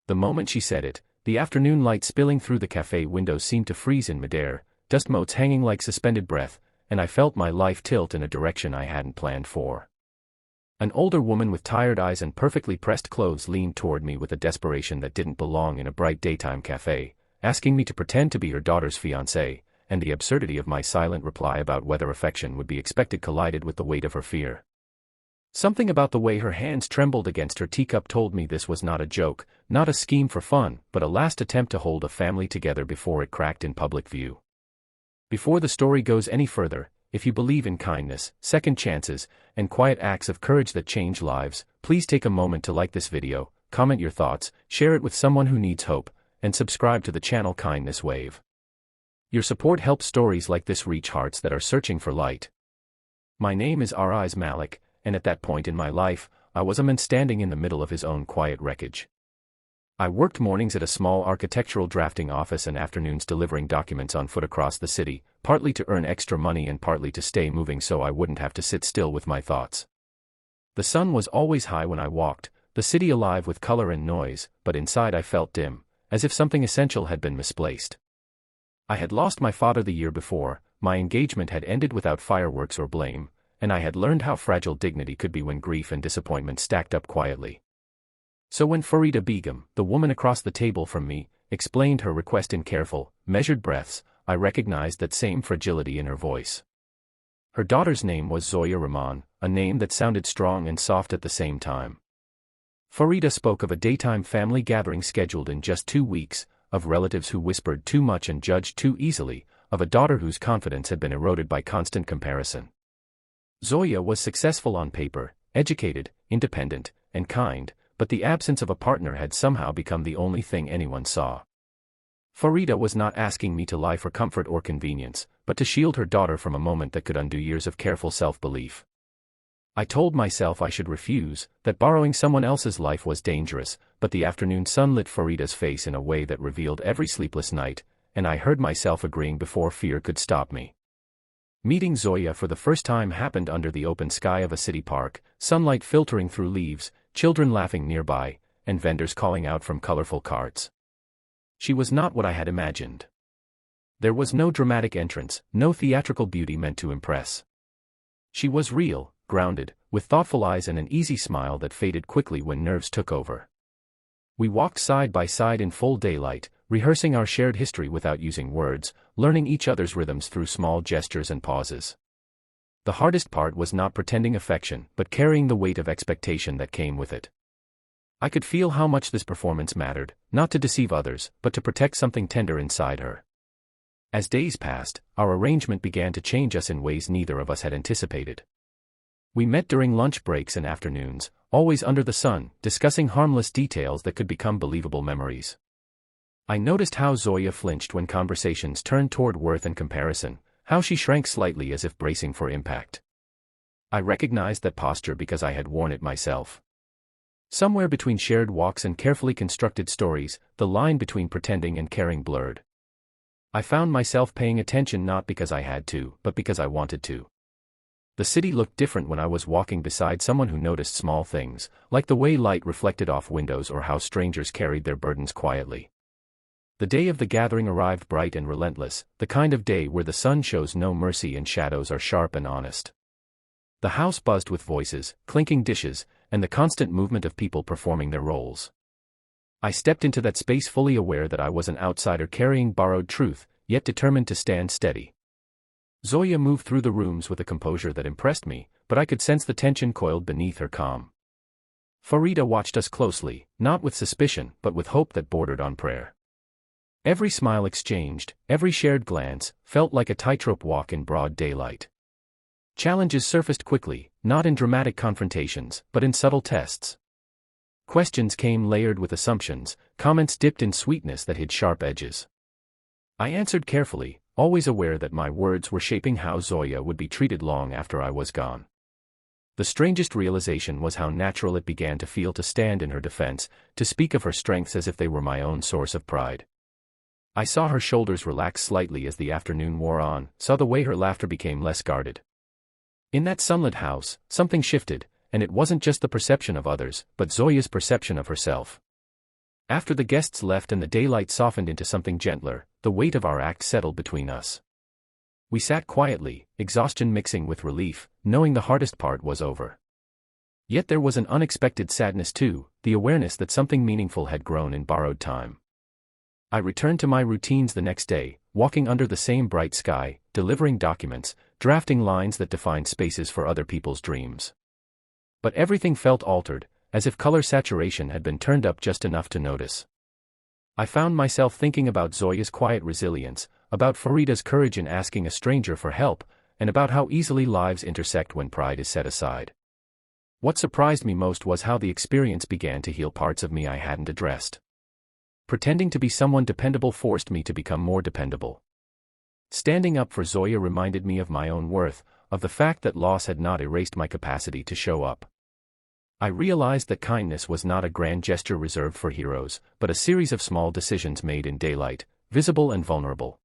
The moment she said it, the afternoon light spilling through the cafe windows seemed to freeze in midair, dust motes hanging like suspended breath, and I felt my life tilt in a direction I hadn't planned for. An older woman with tired eyes and perfectly pressed clothes leaned toward me with a desperation that didn't belong in a bright daytime cafe, asking me to pretend to be her daughter's fiancé, and the absurdity of my silent reply about whether affection would be expected collided with the weight of her fear. Something about the way her hands trembled against her teacup told me this was not a joke, not a scheme for fun, but a last attempt to hold a family together before it cracked in public view. Before the story goes any further, if you believe in kindness, second chances, and quiet acts of courage that change lives, please take a moment to like this video, comment your thoughts, share it with someone who needs hope, and subscribe to the channel Kindness Wave. Your support helps stories like this reach hearts that are searching for light. My name is Riz Malik, and at that point in my life, I was a man standing in the middle of his own quiet wreckage. I worked mornings at a small architectural drafting office and afternoons delivering documents on foot across the city, partly to earn extra money and partly to stay moving so I wouldn't have to sit still with my thoughts. The sun was always high when I walked, the city alive with color and noise, but inside I felt dim, as if something essential had been misplaced. I had lost my father the year before, my engagement had ended without fireworks or blame, and I had learned how fragile dignity could be when grief and disappointment stacked up quietly. So when Farida Begum, the woman across the table from me, explained her request in careful, measured breaths, I recognized that same fragility in her voice. Her daughter's name was Zoya Rahman, a name that sounded strong and soft at the same time. Farida spoke of a daytime family gathering scheduled in just 2 weeks, of relatives who whispered too much and judged too easily, of a daughter whose confidence had been eroded by constant comparison. Zoya was successful on paper, educated, independent, and kind, but the absence of a partner had somehow become the only thing anyone saw. Farida was not asking me to lie for comfort or convenience, but to shield her daughter from a moment that could undo years of careful self-belief. I told myself I should refuse, that borrowing someone else's life was dangerous, but the afternoon sun lit Farida's face in a way that revealed every sleepless night, and I heard myself agreeing before fear could stop me. Meeting Zoya for the first time happened under the open sky of a city park, sunlight filtering through leaves, children laughing nearby, and vendors calling out from colorful carts. She was not what I had imagined. There was no dramatic entrance, no theatrical beauty meant to impress. She was real, grounded, with thoughtful eyes and an easy smile that faded quickly when nerves took over. We walked side by side in full daylight, rehearsing our shared history without using words, learning each other's rhythms through small gestures and pauses. The hardest part was not pretending affection, but carrying the weight of expectation that came with it. I could feel how much this performance mattered, not to deceive others, but to protect something tender inside her. As days passed, our arrangement began to change us in ways neither of us had anticipated. We met during lunch breaks and afternoons, always under the sun, discussing harmless details that could become believable memories. I noticed how Zoya flinched when conversations turned toward worth and comparison, how she shrank slightly as if bracing for impact. I recognized that posture because I had worn it myself. Somewhere between shared walks and carefully constructed stories, the line between pretending and caring blurred. I found myself paying attention not because I had to, but because I wanted to. The city looked different when I was walking beside someone who noticed small things, like the way light reflected off windows or how strangers carried their burdens quietly. The day of the gathering arrived bright and relentless, the kind of day where the sun shows no mercy and shadows are sharp and honest. The house buzzed with voices, clinking dishes, and the constant movement of people performing their roles. I stepped into that space fully aware that I was an outsider carrying borrowed truth, yet determined to stand steady. Zoya moved through the rooms with a composure that impressed me, but I could sense the tension coiled beneath her calm. Farida watched us closely, not with suspicion, but with hope that bordered on prayer. Every smile exchanged, every shared glance, felt like a tightrope walk in broad daylight. Challenges surfaced quickly, not in dramatic confrontations, but in subtle tests. Questions came layered with assumptions, comments dipped in sweetness that hid sharp edges. I answered carefully, always aware that my words were shaping how Zoya would be treated long after I was gone. The strangest realization was how natural it began to feel to stand in her defense, to speak of her strengths as if they were my own source of pride. I saw her shoulders relax slightly as the afternoon wore on, saw the way her laughter became less guarded. In that sunlit house, something shifted, and it wasn't just the perception of others, but Zoya's perception of herself. After the guests left and the daylight softened into something gentler, the weight of our act settled between us. We sat quietly, exhaustion mixing with relief, knowing the hardest part was over. Yet there was an unexpected sadness too, the awareness that something meaningful had grown in borrowed time. I returned to my routines the next day, walking under the same bright sky, delivering documents, drafting lines that defined spaces for other people's dreams. But everything felt altered, as if color saturation had been turned up just enough to notice. I found myself thinking about Zoya's quiet resilience, about Farida's courage in asking a stranger for help, and about how easily lives intersect when pride is set aside. What surprised me most was how the experience began to heal parts of me I hadn't addressed. Pretending to be someone dependable forced me to become more dependable. Standing up for Zoya reminded me of my own worth, of the fact that loss had not erased my capacity to show up. I realized that kindness was not a grand gesture reserved for heroes, but a series of small decisions made in daylight, visible and vulnerable.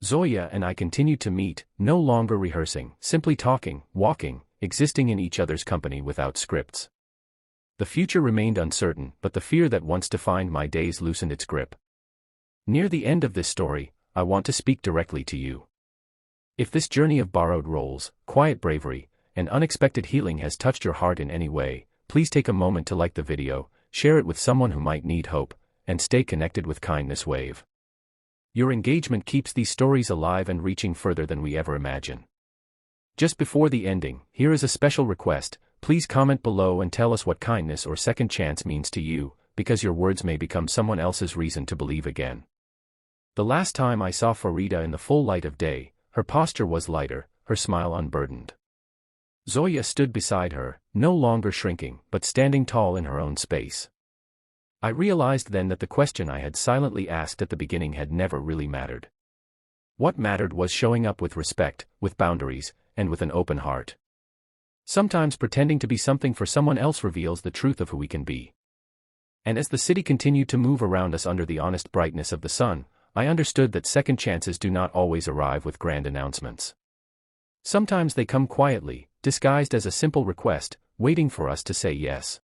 Zoya and I continued to meet, no longer rehearsing, simply talking, walking, existing in each other's company without scripts. The future remained uncertain, but the fear that once defined my days loosened its grip. Near the end of this story, I want to speak directly to you. If this journey of borrowed roles, quiet bravery, and unexpected healing has touched your heart in any way, please take a moment to like the video, share it with someone who might need hope, and stay connected with Kindness Wave. Your engagement keeps these stories alive and reaching further than we ever imagine. Just before the ending, here is a special request. Please comment below and tell us what kindness or second chance means to you, because your words may become someone else's reason to believe again. The last time I saw Farida in the full light of day, her posture was lighter, her smile unburdened. Zoya stood beside her, no longer shrinking, but standing tall in her own space. I realized then that the question I had silently asked at the beginning had never really mattered. What mattered was showing up with respect, with boundaries, and with an open heart. Sometimes pretending to be something for someone else reveals the truth of who we can be. And as the city continued to move around us under the honest brightness of the sun, I understood that second chances do not always arrive with grand announcements. Sometimes they come quietly, disguised as a simple request, waiting for us to say yes.